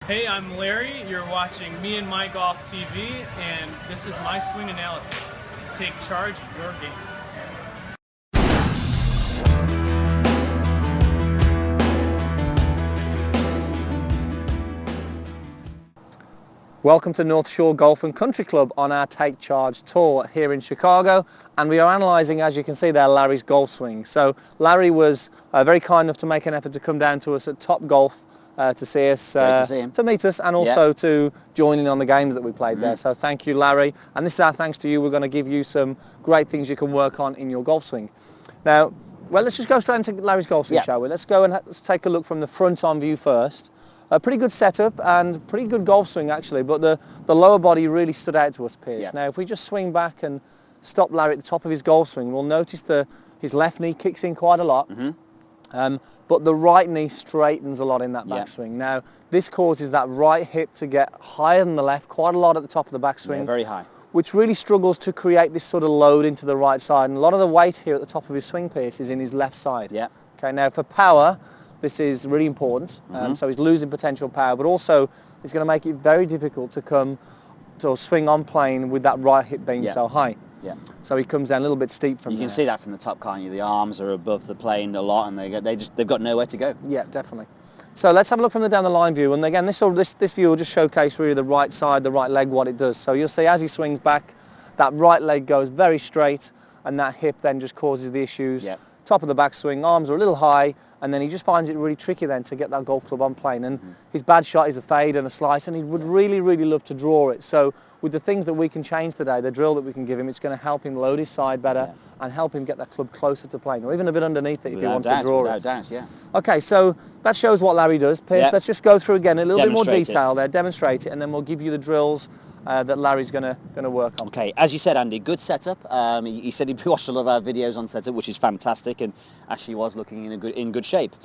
Hey, I'm Larry. You're watching Me and My Golf TV, and this is my swing analysis. Take charge of your game. Welcome to North Shore Golf and Country Club on our Take Charge tour here in Chicago, and we are analysing, as you can see there, Larry's golf swing. So Larry was very kind enough to make an effort to come down to us at Top Golf to see us, to meet us, and also to join in on the games that we played there. So thank you, Larry, and this is our thanks to you. We're going to give you some great things you can work on in your golf swing. Now, well, let's just go straight into Larry's golf swing, shall we? Let's go and let's take a look from the front on view first. A pretty good setup and pretty good golf swing actually, but the lower body really stood out to us, Piers. Now if we just swing back and stop Larry at the top of his golf swing, we'll notice his left knee kicks in quite a lot, but the right knee straightens a lot in that backswing. Now this causes that right hip to get higher than the left, quite a lot at the top of the backswing. Very high. Which really struggles to create this sort of load into the right side, and a lot of the weight here at the top of his swing, Piers, is in his left side. Okay, now for power, this is really important, so he's losing potential power, but also it's going to make it very difficult to come to swing on plane with that right hip being so high. So he comes down a little bit steep from there. You can see that from the top, can't you? The arms are above the plane a lot, and they've got nowhere to go. Yeah, definitely. So let's have a look from the down the line view, and again this view will just showcase really the right side, the right leg, what it does. So you'll see as he swings back, that right leg goes very straight, and that hip then just causes the issues. Top of the backswing, arms are a little high, and then he just finds it really tricky then to get that golf club on plane. And his bad shot is a fade and a slice, and he would really, really love to draw it. So with the things that we can change today, the drill that we can give him, it's going to help him load his side better and help him get that club closer to plane, or even a bit underneath it if he wants to draw it. Without doubt, Okay, so that shows what Larry does. Piers, let's just go through again a little bit more detail there, demonstrate it, and then we'll give you the drills that Larry's going to work on. Okay, as you said, Andy, good setup. He said he'd watched a lot of our videos on setup, which is fantastic, and actually was looking in good shape.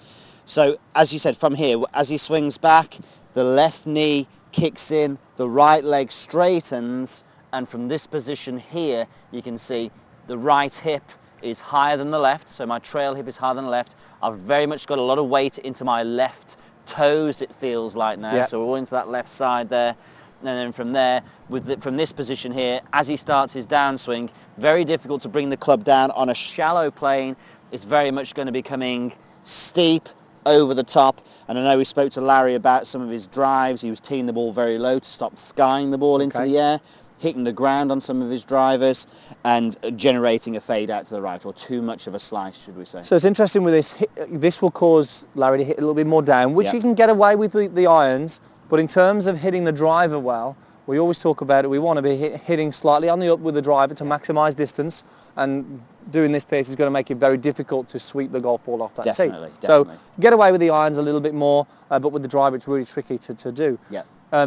So, as you said, from here, as he swings back, the left knee kicks in, the right leg straightens, and from this position here, you can see the right hip is higher than the left, so my trail hip is higher than the left. I've very much got a lot of weight into my left toes, it feels like now, so we're all into that left side there. And then from there, from this position here, as he starts his downswing, very difficult to bring the club down on a shallow plane. It's very much going to be coming steep over the top. And I know we spoke to Larry about some of his drives. He was teeing the ball very low to stop skying the ball into the air, hitting the ground on some of his drivers, and generating a fade out to the right, or too much of a slice, should we say. So it's interesting with this, this will cause Larry to hit a little bit more down, which he can get away with the irons. But in terms of hitting the driver well, we always talk about it. We want to be hitting slightly on the up with the driver to maximise distance, and doing this pace is going to make it very difficult to sweep the golf ball off that tee. So get away with the irons a little bit more, but with the driver it's really tricky to do.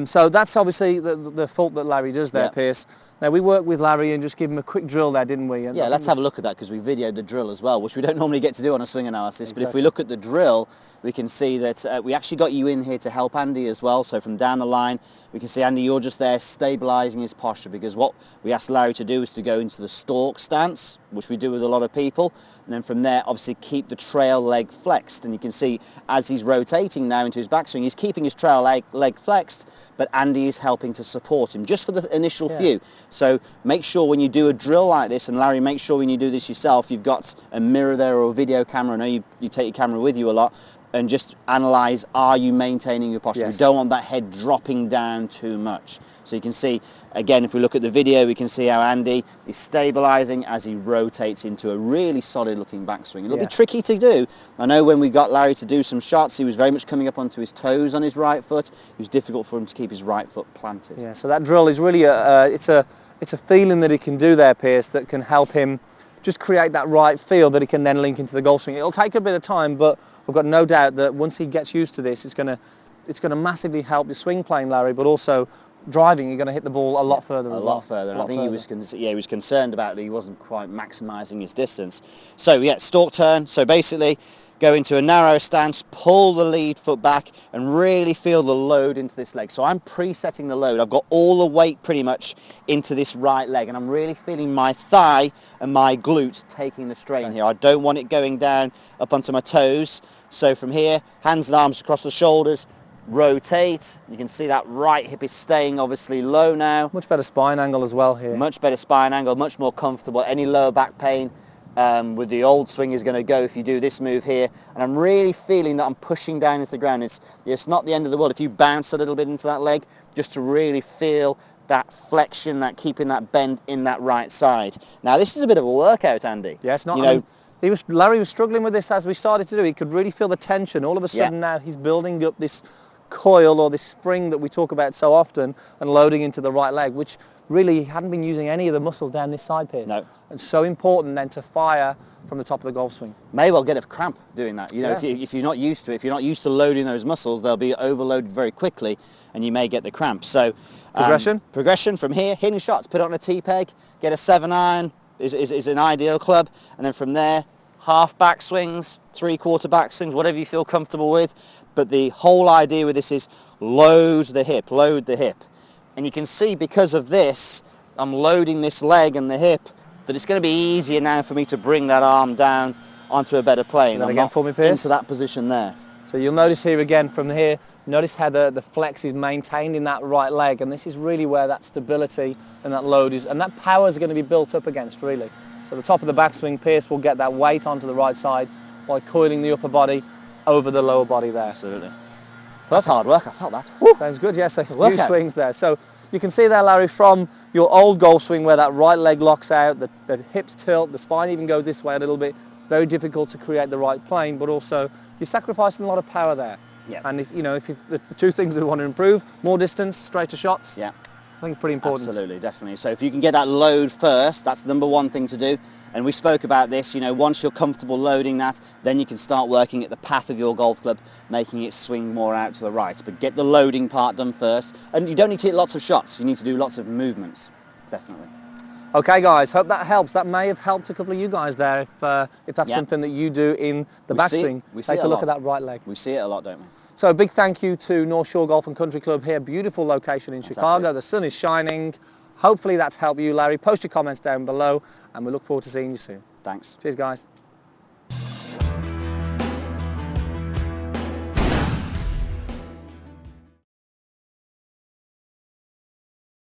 So that's obviously the fault that Larry does there, Piers. Now we worked with Larry and just give him a quick drill there, didn't we? And let's have a look at that, because we videoed the drill as well, which we don't normally get to do on a swing analysis. But if we look at the drill, we can see that we actually got you in here to help Andy as well. So from down the line, we can see, Andy, you're just there stabilising his posture, because what we asked Larry to do is to go into the stalk stance, which we do with a lot of people. And then from there, obviously keep the trail leg flexed. And you can see as he's rotating now into his backswing, he's keeping his trail leg flexed, but Andy is helping to support him just for the initial few. So make sure when you do a drill like this, and Larry, make sure when you do this yourself, you've got a mirror there or a video camera. I know you take your camera with you a lot, and just analyse, are you maintaining your posture? We don't want that head dropping down too much. So you can see, again, if we look at the video, we can see how Andy is stabilising as he rotates into a really solid looking backswing. It'll be tricky to do. I know when we got Larry to do some shots, he was very much coming up onto his toes on his right foot. It was difficult for him to keep his right foot planted. Yeah, so that drill is really, it's a feeling that he can do there, Piers, that can help him just create that right feel that he can then link into the golf swing. It'll take a bit of time, but I've got no doubt that once he gets used to this, it's going to massively help your swing playing, Larry, but also driving, you're going to hit the ball a lot further as well. A lot further. And I think he was concerned about that he wasn't quite maximising his distance. So stalk turn. So basically, go into a narrow stance, pull the lead foot back, and really feel the load into this leg. So I'm presetting the load. I've got all the weight pretty much into this right leg, and I'm really feeling my thigh and my glute taking the strain here. I don't want it going down up onto my toes. So from here, hands and arms across the shoulders, rotate. You can see that right hip is staying obviously low now. Much better spine angle as well here. Much better spine angle, much more comfortable. Any lower back pain with the old swing is going to go if you do this move here. And I'm really feeling that I'm pushing down into the ground. It's not the end of the world if you bounce a little bit into that leg, just to really feel that flexion, that keeping that bend in that right side. Now this is a bit of a workout, Andy. Yes, not. You I know, mean, Larry was struggling with this as we started to do. He could really feel the tension. All of a sudden now he's building up this coil or this spring that we talk about so often and loading into the right leg, which really he hadn't been using any of the muscles down this side, Piers. No. And so important then to fire from the top of the golf swing. may well get a cramp doing that. You know, Yeah. if you're not used to it, if you're not used to loading those muscles, they'll be overloaded very quickly and you may get the cramp. So progression from here, hitting shots, put it on a T-peg, get a 7-iron is an ideal club, and then from there, half back swings, 3/4 back swings, whatever you feel comfortable with. But the whole idea with this is load the hip. And you can see because of this, I'm loading this leg and the hip, that it's going to be easier now for me to bring that arm down onto a better plane. That again for me, Piers? Into that position there. So you'll notice here again from here, notice how the flex is maintained in that right leg, and this is really where that stability and that load is, and that power is going to be built up against really. So the top of the backswing, Piers will get that weight onto the right side by coiling the upper body over the lower body there. Absolutely. That's hard work, I felt that. Sounds good, yes, there's a few Workout. swings there. So you can see there, Larry, from your old golf swing where that right leg locks out, the hips tilt, the spine even goes this way a little bit. It's very difficult to create the right plane, but also you're sacrificing a lot of power there. Yeah. And if the two things that we want to improve, more distance, straighter shots, Yeah. I think it's pretty important. Absolutely, definitely. So if you can get that load first, that's the number one thing to do. And we spoke about this, you know, once you're comfortable loading that, then you can start working at the path of your golf club, making it swing more out to the right. But get the loading part done first. And you don't need to hit lots of shots, you need to do lots of movements, definitely. Okay guys, hope that helps. That may have helped a couple of you guys there if that's Yeah. something that you do in the We see it. backswing. We see Take it a a look lot. at that right leg. We see it a lot, don't we? So a big thank you to North Shore Golf and Country Club here. Beautiful location in Chicago. The sun is shining. Hopefully that's helped you, Larry. Post your comments down below and we look forward to seeing you soon. Thanks. Cheers guys.